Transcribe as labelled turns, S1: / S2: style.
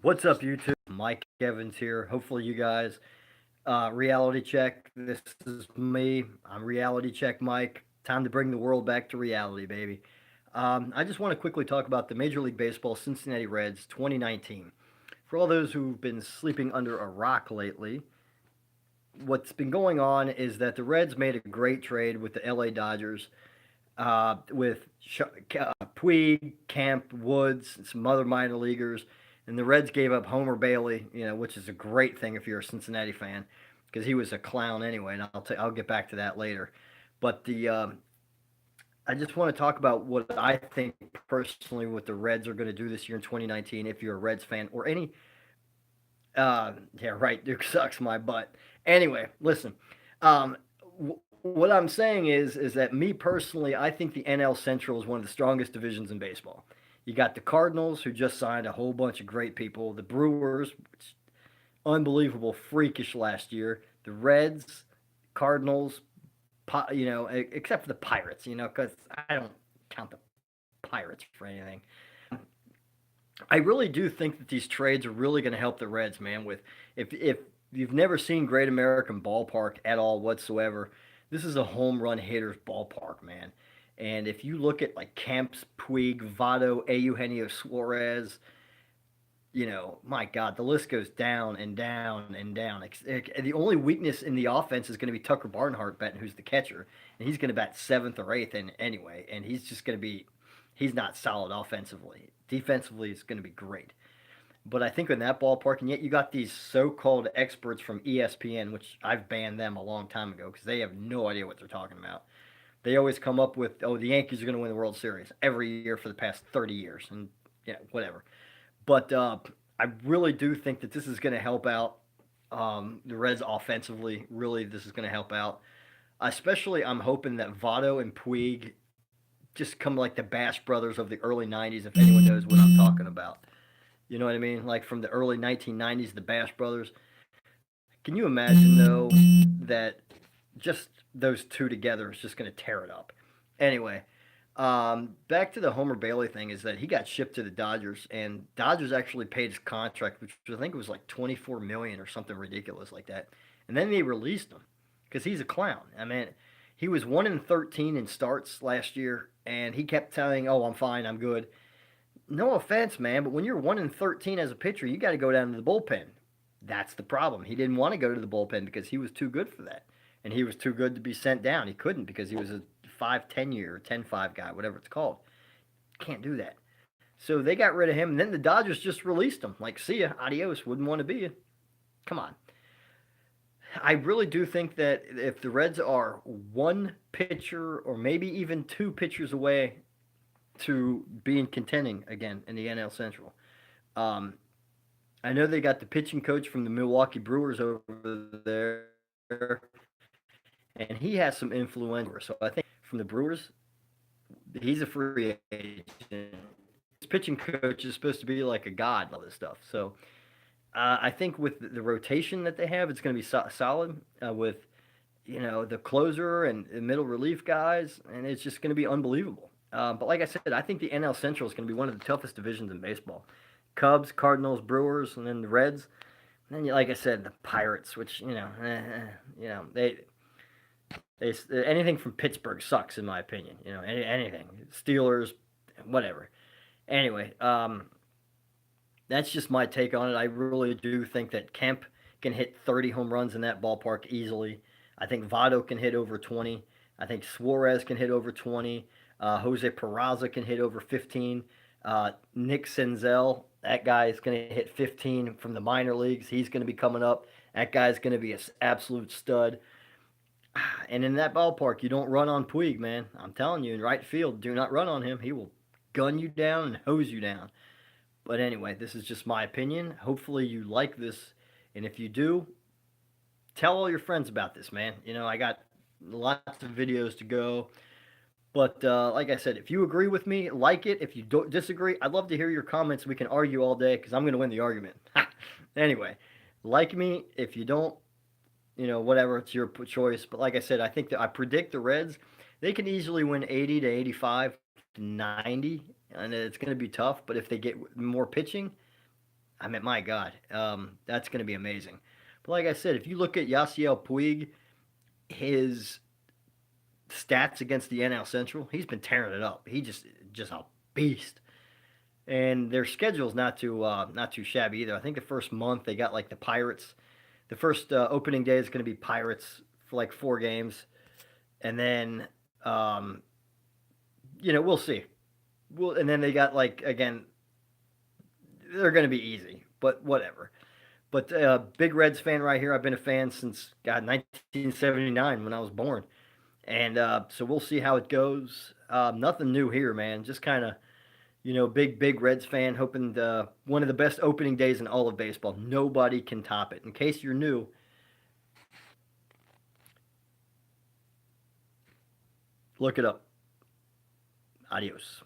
S1: What's up, YouTube? Mike Evans here. Hopefully, you guys reality check. This is me. I'm reality check Mike. Time to bring the world back to reality, baby. I just want to quickly talk about the Major League Baseball Cincinnati Reds 2019. For all those who've been sleeping under a rock lately, what's been going on is that the Reds made a great trade with the LA Dodgers with Puig, Kemp, Woods, and some other minor leaguers. And the Reds gave up Homer Bailey, which is a great thing if you're a Cincinnati fan, because he was a clown anyway. And I'll get back to that later. But I just want to talk about what I think personally what the Reds are going to do this year in 2019. If you're a Reds fan or any, yeah, right, Duke sucks my butt. Anyway, listen. Um, what I'm saying is that me personally, I think the NL Central is one of the strongest divisions in baseball. You got the Cardinals, who just signed a whole bunch of great people. The Brewers, which unbelievable, freakish last year. The Reds, Cardinals, except for the Pirates, because I don't count the Pirates for anything. I really do think that these trades are really going to help the Reds, man. With if you've never seen Great American Ballpark at all whatsoever, this is a home run hitter's ballpark, man. And if you look at like Kemps, Puig, Votto, Eugenio Suarez, my God, the list goes down and down and down. The only weakness in the offense is going to be Tucker Barnhart betting, who's the catcher, and he's going to bat seventh or eighth in anyway, and he's just going to be, he's not solid offensively. Defensively, it's going to be great. But I think in that ballpark, and yet you got these so-called experts from ESPN, which I've banned them a long time ago because they have no idea what they're talking about. They always come up with, oh, the Yankees are going to win the World Series every year for the past 30 years, and yeah, whatever. But I really do think that this is going to help out the Reds offensively. Really, this is going to help out. Especially, I'm hoping that Votto and Puig just come like the Bash Brothers of the early 90s, if anyone knows what I'm talking about. You know what I mean? Like from the early 1990s, the Bash Brothers. Can you imagine, though, that just those two together is just going to tear it up? Anyway, back to the Homer Bailey thing is that he got shipped to the Dodgers, and Dodgers actually paid his contract, which I think was like 24 million or something ridiculous like that, and then they released him because he's a clown. I mean, he was 1-13 in starts last year, and he kept telling, "Oh, I'm fine, I'm good." No offense, man, but when you're 1-13 as a pitcher, you got to go down to the bullpen. That's the problem. He didn't want to go to the bullpen because he was too good for that, and he was too good to be sent down. He couldn't because he was a 5-10 year, 10-5 guy, whatever it's called. Can't do that. So they got rid of him, and then the Dodgers just released him. Like, see ya, adios. Wouldn't want to be you. Come on. I really do think that if the Reds are one pitcher or maybe even two pitchers away to being contending again in the NL Central. Um, I know they got the pitching coach from the Milwaukee Brewers over there, and he has some influence. So I think from the Brewers, he's a free agent. His pitching coach is supposed to be like a god and all this stuff. So I think with the rotation that they have, it's going to be solid with the closer and the middle relief guys, and it's just going to be unbelievable. But like I said, I think the NL Central is going to be one of the toughest divisions in baseball. Cubs, Cardinals, Brewers, and then the Reds. And then, like I said, the Pirates, which they anything from Pittsburgh sucks in my opinion. Anything Steelers, whatever. Anyway, that's just my take on it. I really do think that Kemp can hit 30 home runs in that ballpark easily. I think Votto can hit over 20. I think Suarez can hit over 20. Jose Peraza can hit over 15. Nick Senzel, that guy is going to hit 15 from the minor leagues. He's going to be coming up. That guy's going to be an absolute stud. And in that ballpark, you don't run on Puig, man. I'm telling you, in right field, do not run on him. He will gun you down and hose you down. But anyway, this is just my opinion. Hopefully you like this. And if you do, tell all your friends about this, man. I got lots of videos to go. But like I said, if you agree with me, like it. If you don't disagree, I'd love to hear your comments. We can argue all day because I'm going to win the argument. Anyway, like me. If you don't, whatever, it's your choice. But like I said, I think that I predict the Reds, they can easily win 80 to 85 to 90, and it's going to be tough. But if they get more pitching, I mean, my God, that's going to be amazing. But like I said, if you look at Yasiel Puig, his stats against the NL Central, he's been tearing it up. He just a beast. And their schedule's not too shabby either. I think the first month they got like the Pirates. The first opening day is going to be Pirates for like 4 games, and then we'll see. And then they got like again, they're going to be easy, but whatever. But big Reds fan right here. I've been a fan since God 1979 when I was born, and so we'll see how it goes. Nothing new here, man. Just kind of big Reds fan, hoping one of the best opening days in all of baseball. Nobody can top it. In case you're new, look it up. Adios.